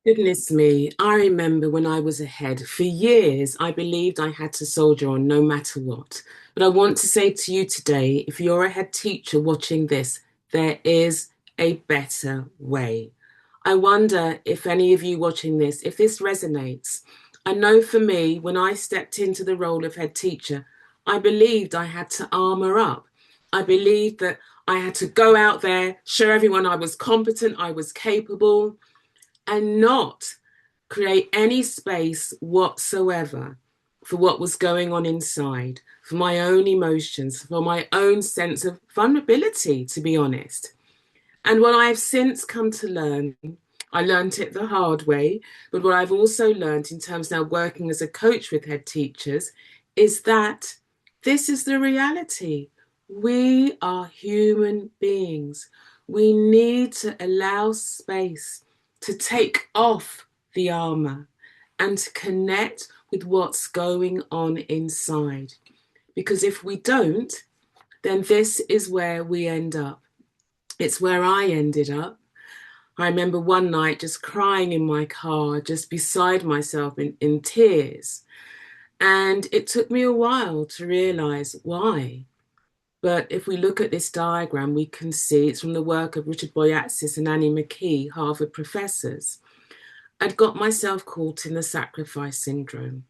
Goodness me, I remember when I was a head. For years, I believed I had to soldier on no matter what. But I want to say to you today, if you're a head teacher watching this, there is a better way. I wonder if any of you watching this, if this resonates. I know for me, when I stepped into the role of head teacher, I believed I had to armour up. I believed that I had to go out there, show everyone I was competent, I was capable, and not create any space whatsoever for what was going on inside, for my own emotions, for my own sense of vulnerability, to be honest. And what I've since come to learn, I learned it the hard way, but what I've also learned in terms now working as a coach with head teachers is that this is the reality. We are human beings. We need to allow space to take off the armor and to connect with what's going on inside. Because if we don't, then this is where we end up. It's where I ended up. I remember one night just crying in my car, just beside myself in tears. And it took me a while to realize why. But if we look at this diagram, we can see it's from the work of Richard Boyatzis and Annie McKee, Harvard professors. I'd got myself caught in the sacrifice syndrome.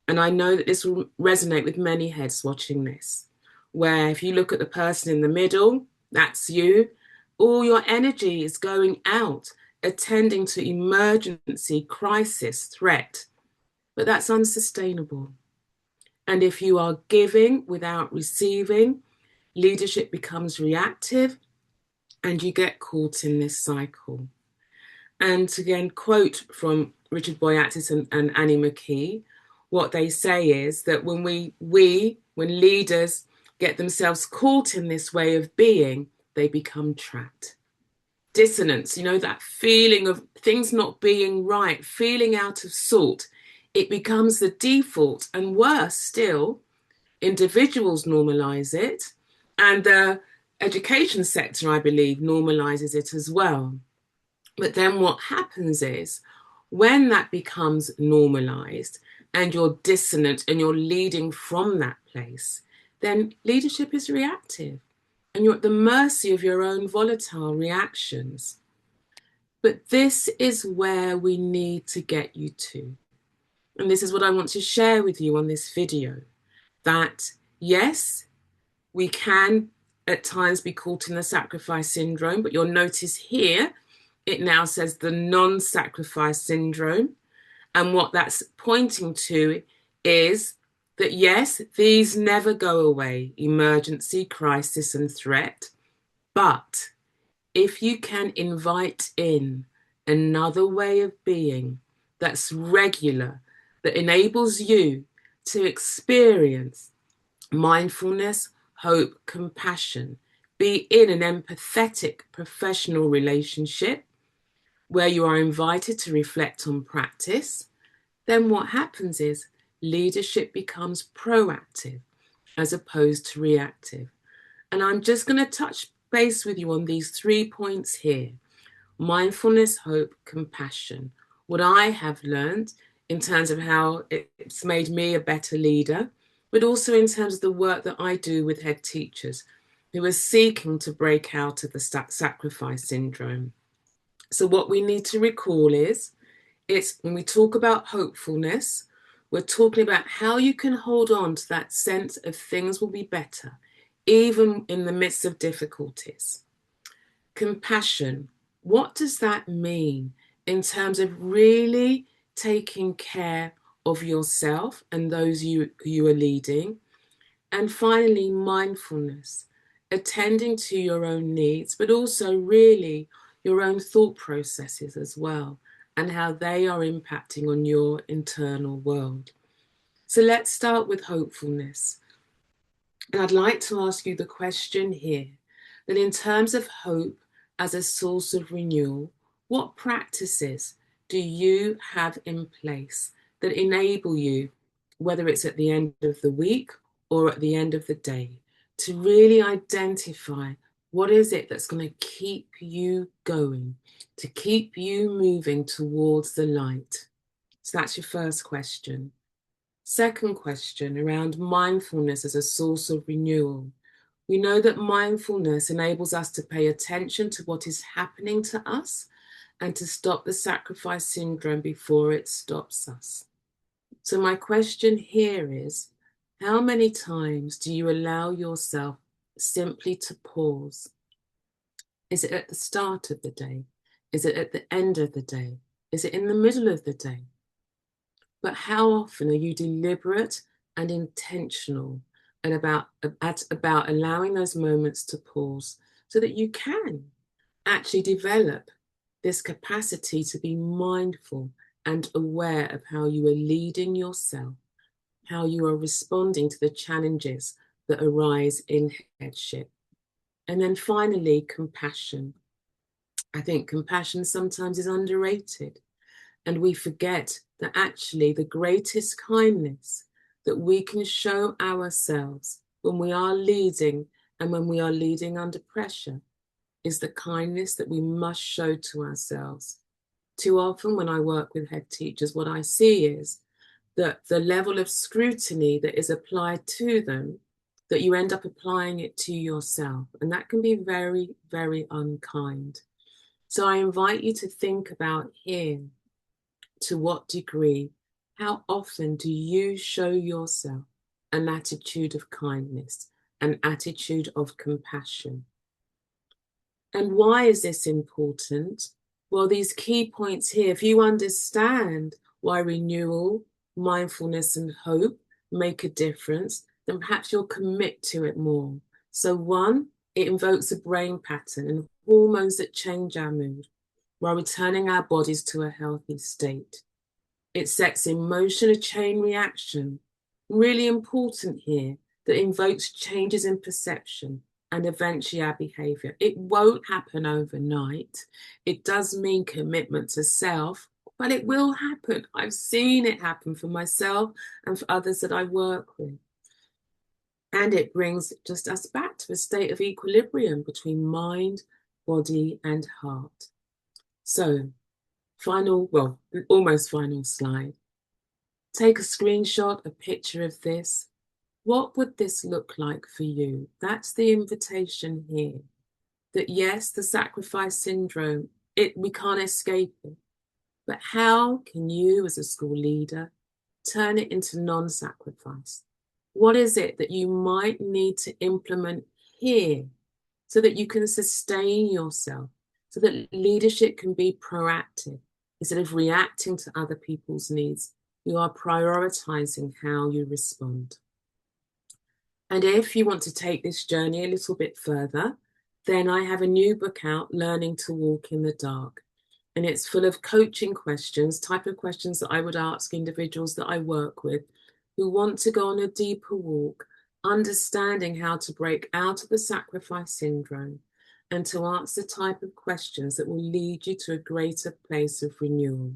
And I know that this will resonate with many heads watching this, where if you look at the person in the middle, that's you, all your energy is going out, attending to emergency, crisis, threat. But that's unsustainable. And if you are giving without receiving, leadership becomes reactive and you get caught in this cycle. And to again quote from Richard Boyatzis and Annie McKee, what they say is that when when leaders get themselves caught in this way of being, they become trapped. Dissonance, that feeling of things not being right, feeling out of sort, it becomes the default. And worse still, individuals normalize it, and the education sector, I believe, normalizes it as well. But then what happens is when that becomes normalized and you're dissonant and you're leading from that place, then leadership is reactive and you're at the mercy of your own volatile reactions. But this is where we need to get you to. And this is what I want to share with you on this video, that yes, we can at times be caught in the sacrifice syndrome, but you'll notice here, it now says the non-sacrifice syndrome. And what that's pointing to is that, yes, these never go away, emergency, crisis, and threat. But if you can invite in another way of being that's regular, that enables you to experience mindfulness, hope, compassion, be in an empathetic professional relationship where you are invited to reflect on practice, then what happens is leadership becomes proactive as opposed to reactive. And I'm just going to touch base with you on these 3 points here: mindfulness, hope, compassion. What I have learned in terms of how it's made me a better leader, but also in terms of the work that I do with head teachers who are seeking to break out of the sacrifice syndrome. So what we need to recall is, it's when we talk about hopefulness, we're talking about how you can hold on to that sense of things will be better, even in the midst of difficulties. Compassion, what does that mean in terms of really taking care of yourself and those you are leading? And finally, mindfulness, attending to your own needs, but also really your own thought processes as well, and how they are impacting on your internal world. So let's start with hopefulness. And I'd like to ask you the question here, that in terms of hope as a source of renewal, what practices do you have in place that enable you, whether it's at the end of the week or at the end of the day, to really identify What is it that's going to keep you going, to keep you moving towards the light? So that's your first question. Second question around mindfulness as a source of renewal. We know that mindfulness enables us to pay attention to what is happening to us and to stop the sacrifice syndrome before it stops us. So my question here is, how many times do you allow yourself simply to pause? Is it at the start of the day? Is it at the end of the day? Is it in the middle of the day? But how often are you deliberate and intentional and about allowing those moments to pause so that you can actually develop this capacity to be mindful and aware of how you are leading yourself, how you are responding to the challenges that arise in headship. And then finally, compassion. I think compassion sometimes is underrated, and we forget that actually the greatest kindness that we can show ourselves when we are leading and when we are leading under pressure is the kindness that we must show to ourselves. Too often when I work with head teachers, what I see is that the level of scrutiny that is applied to them, that you end up applying it to yourself. And that can be very, very unkind. So I invite you to think about here, to what degree, how often do you show yourself an attitude of kindness, an attitude of compassion? And why is this important? Well, these key points here, if you understand why renewal, mindfulness, and hope make a difference, then perhaps you'll commit to it more. So, one, it invokes a brain pattern and hormones that change our mood while returning our bodies to a healthy state. It sets in motion a chain reaction, really important here, that invokes changes in perception and eventually our behavior. It won't happen overnight. It does mean commitment to self, but it will happen. I've seen it happen for myself and for others that I work with. And it brings just us back to a state of equilibrium between mind, body, and heart. So, almost final slide. Take a screenshot, a picture of this. What would this look like for you? That's the invitation here. That yes, the sacrifice syndrome, we can't escape it. But how can you as a school leader turn it into non-sacrifice? What is it that you might need to implement here so that you can sustain yourself, so that leadership can be proactive instead of reacting to other people's needs? You are prioritizing how you respond. And if you want to take this journey a little bit further, then I have a new book out, Learning to Walk in the Dark. And it's full of coaching questions, type of questions that I would ask individuals that I work with who want to go on a deeper walk, understanding how to break out of the sacrifice syndrome and to answer the type of questions that will lead you to a greater place of renewal.